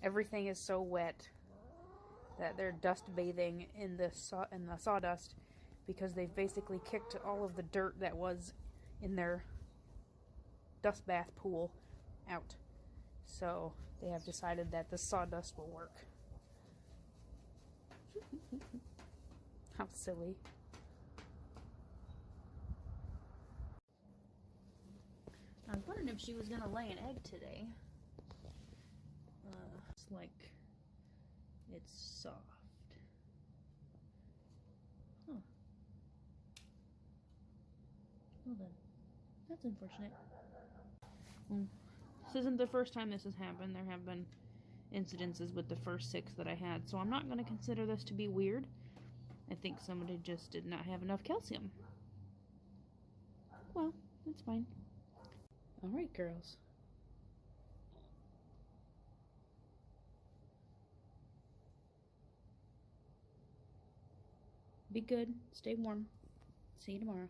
everything is so wet that they're dust bathing in the sawdust because they've basically kicked all of the dirt that was in their dust bath pool out. So they have decided that the sawdust will work. How silly. I was wondering if she was gonna lay an egg today. It's like it's soft. Huh. Well then, that's unfortunate. This isn't the first time this has happened. There have been incidences with the first 6 that I had, so I'm not going to consider this to be weird. I think somebody just did not have enough calcium. Well, that's fine. Alright, girls. Be good. Stay warm. See you tomorrow.